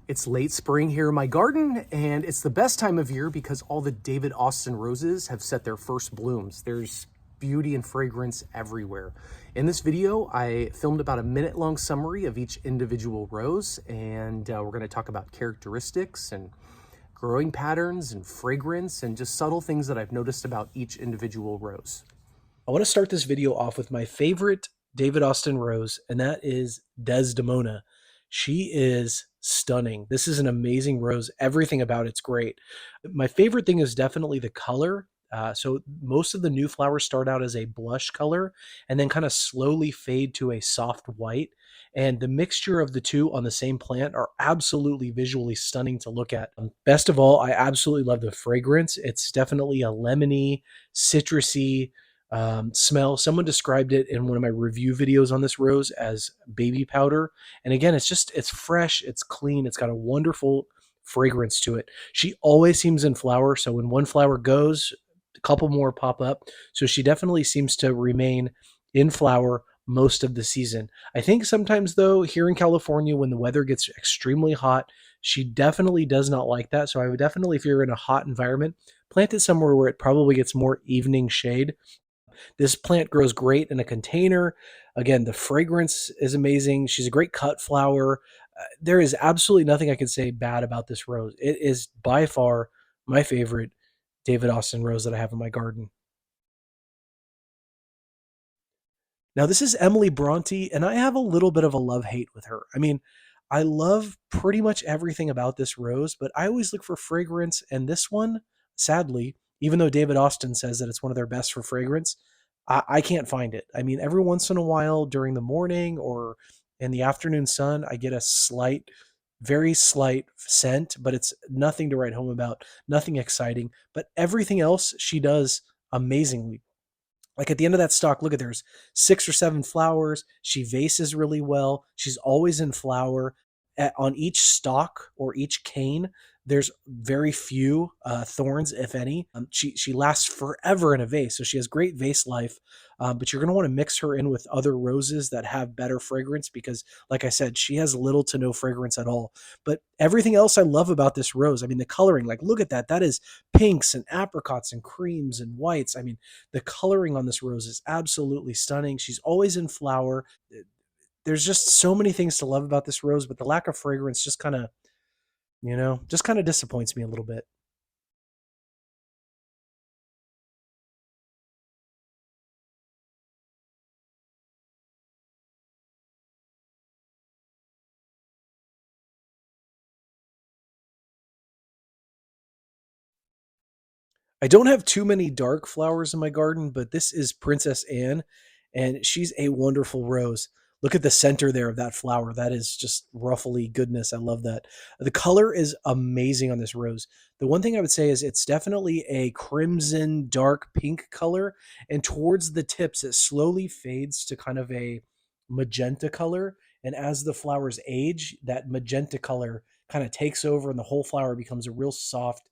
It's late spring here in my garden, and it's the best time of year because all the David Austin roses have set their first blooms. There's beauty and fragrance everywhere. In this video, I filmed about a minute-long summary of each individual rose, and we're going to talk about characteristics and growing patterns and fragrance and just subtle things that I've noticed about each individual rose. I want to start this video off with my favorite David Austin rose, and that is Desdemona. She is stunning. This is an amazing rose. Everything about it's great. My favorite thing is definitely the color. So most of the new flowers start out as a blush color and then kind of slowly fade to a soft white. And the mixture of the two on the same plant are absolutely visually stunning to look at. Best of all, I absolutely love the fragrance. It's definitely a lemony, citrusy, smell. Someone described it in one of my review videos on this rose as baby powder. And again, it's fresh, it's clean, it's got a wonderful fragrance to it. She always seems in flower. So when one flower goes, a couple more pop up. So she definitely seems to remain in flower most of the season. I think sometimes though, here in California, when the weather gets extremely hot, she definitely does not like that. So I would definitely, if you're in a hot environment, plant it somewhere where it probably gets more evening shade. This plant grows great in a container. Again, the fragrance is amazing. She's a great cut flower. There is absolutely nothing I can say bad about this rose. It is by far my favorite David Austin rose that I have in my garden. Now, this is Emily Bronte, and I have a little bit of a love-hate with her. I mean, I love pretty much everything about this rose, but I always look for fragrance, and this one, sadly, even though David Austin says that it's one of their best for fragrance, I can't find it. I mean, every once in a while during the morning or in the afternoon sun, I get a slight, very slight scent, but it's nothing to write home about, nothing exciting. But everything else she does amazingly. Like at the end of that stalk, look at there's 6 or 7 flowers. She vases really well. She's always in flower. On each stalk or each cane, there's very few thorns, if any. She lasts forever in a vase, so she has great vase life. But you're going to want to mix her in with other roses that have better fragrance because, like I said, she has little to no fragrance at all. But everything else I love about this rose, I mean, the coloring, like look at that. That is pinks and apricots and creams and whites. I mean, the coloring on this rose is absolutely stunning. She's always in flower. There's just so many things to love about this rose, but the lack of fragrance just kind of, just kind of disappoints me a little bit. I don't have too many dark flowers in my garden, but this is Princess Anne, and she's a wonderful rose. Look at the center there of that flower. That is just ruffly goodness. I love that. The color is amazing on this rose. The one thing I would say is it's definitely a crimson dark pink color, and towards the tips, it slowly fades to kind of a magenta color. And as the flowers age, that magenta color kind of takes over, and the whole flower becomes a real soft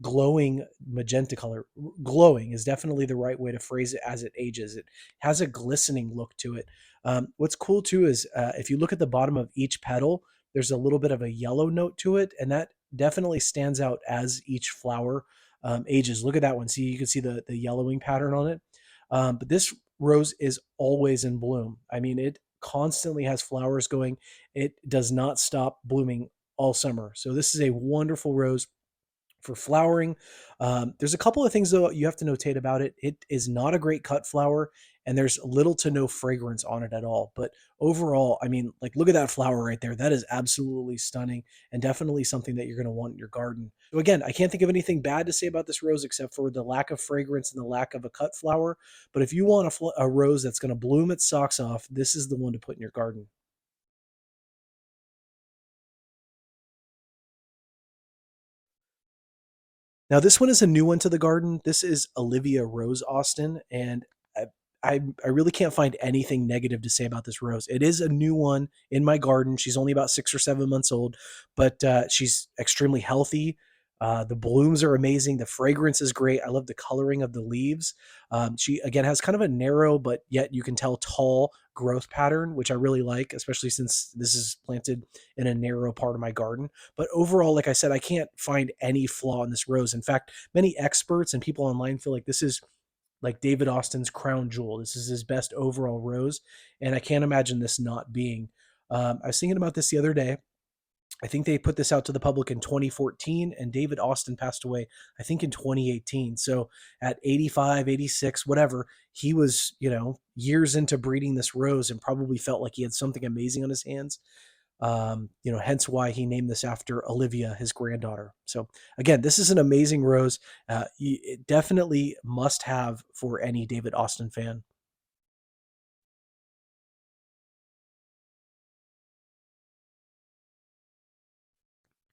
glowing magenta color. Glowing is definitely the right way to phrase it as it ages. It has a glistening look to it. What's cool too is if you look at the bottom of each petal, there's a little bit of a yellow note to it, and that definitely stands out as each flower ages. Look at that one. See, you can see the yellowing pattern on it. But this rose is always in bloom. I mean, it constantly has flowers going. It does not stop blooming all summer. So this is a wonderful rose for flowering. There's a couple of things though you have to notate about it. It is not a great cut flower, and there's little to no fragrance on it at all. But overall, I mean, like look at that flower right there. That is absolutely stunning and definitely something that you're going to want in your garden. So again, I can't think of anything bad to say about this rose except for the lack of fragrance and the lack of a cut flower. But if you want a rose that's going to bloom its socks off, this is the one to put in your garden. Now, this one is a new one to the garden. This is Olivia Rose Austin, and I really can't find anything negative to say about this rose. It is a new one in my garden. She's only about 6 or 7 months old, but she's extremely healthy. The blooms are amazing. The fragrance is great. I love the coloring of the leaves. She, again, has kind of a narrow, but yet you can tell tall growth pattern, which I really like, especially since this is planted in a narrow part of my garden. But overall, like I said, I can't find any flaw in this rose. In fact, many experts and people online feel like this is like David Austin's crown jewel. This is his best overall rose, and I can't imagine this not being. I was thinking about this the other day. I think they put this out to the public in 2014, and David Austin passed away, I think, in 2018. So at 85, 86, whatever, he was, years into breeding this rose and probably felt like he had something amazing on his hands. Hence why he named this after Olivia, his granddaughter. So again, this is an amazing rose. It definitely must have for any David Austin fan.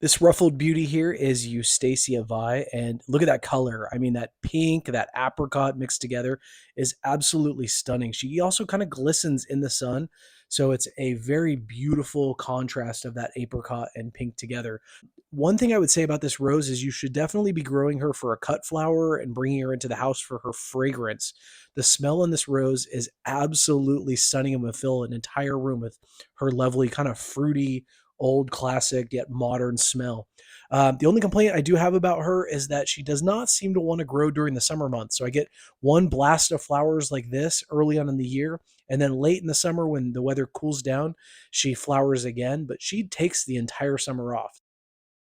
This ruffled beauty here is Eustacia Vye, and look at that color. I mean, that pink, that apricot mixed together is absolutely stunning. She also kind of glistens in the sun, so it's a very beautiful contrast of that apricot and pink together. One thing I would say about this rose is you should definitely be growing her for a cut flower and bringing her into the house for her fragrance. The smell in this rose is absolutely stunning and will fill an entire room with her lovely kind of fruity, old classic yet modern smell. The only complaint I do have about her is that she does not seem to want to grow during the summer months. So I get one blast of flowers like this early on in the year, and then late in the summer when the weather cools down, she flowers again, but she takes the entire summer off.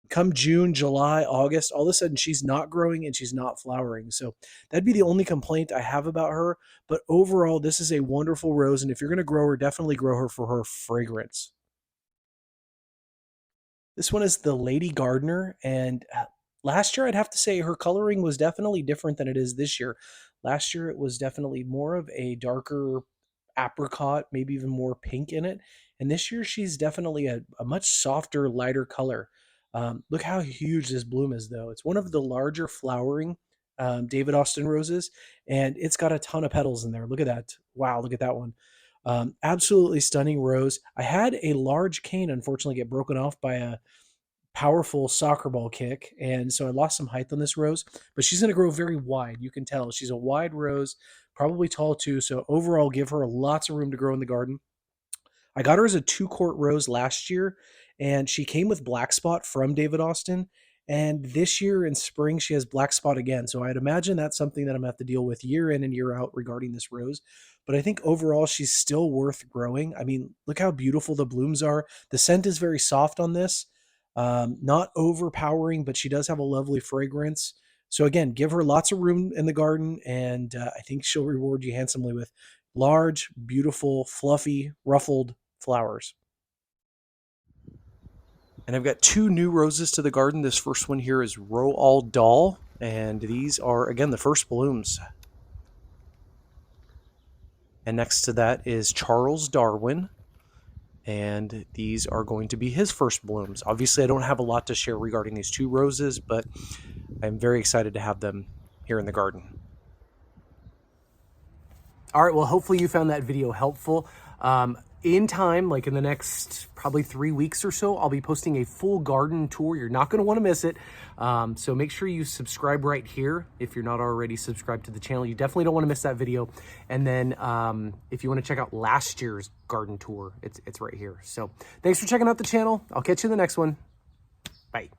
Come June, July, August, all of a sudden she's not growing and she's not flowering. So that'd be the only complaint I have about her. But overall, this is a wonderful rose. And if you're going to grow her, definitely grow her for her fragrance. This one is the Lady Gardener, and last year I'd have to say her coloring was definitely different than it is this year. Last year it was definitely more of a darker apricot, maybe even more pink in it. And this year she's definitely a much softer, lighter color. Look how huge this bloom is, though. It's one of the larger flowering David Austin roses, and it's got a ton of petals in there. Look at that. Wow, look at that one. Absolutely stunning rose. I had a large cane, unfortunately, get broken off by a powerful soccer ball kick, and so I lost some height on this rose, but she's going to grow very wide. You can tell she's a wide rose, probably tall too, so overall give her lots of room to grow in the garden. I got her as a 2-quart rose last year, and she came with black spot from David Austin. And this year in spring, she has black spot again. So I'd imagine that's something that I'm gonna have to deal with year in and year out regarding this rose. But I think overall, she's still worth growing. I mean, look how beautiful the blooms are. The scent is very soft on this, not overpowering, but she does have a lovely fragrance. So again, give her lots of room in the garden, and I think she'll reward you handsomely with large, beautiful, fluffy, ruffled flowers. And I've got 2 new roses to the garden. This first one here is Roald Dahl, and these are, again, the first blooms. And next to that is Charles Darwin, and these are going to be his first blooms. Obviously, I don't have a lot to share regarding these 2 roses, but I'm very excited to have them here in the garden. All right, well, hopefully you found that video helpful. In time, like in the next probably 3 weeks or so, I'll be posting a full garden tour. You're not going to want to miss it. So make sure you subscribe right here if you're not already subscribed to the channel. You definitely don't want to miss that video. And then if you want to check out last year's garden tour, it's right here. So thanks for checking out the channel. I'll catch you in the next one. Bye.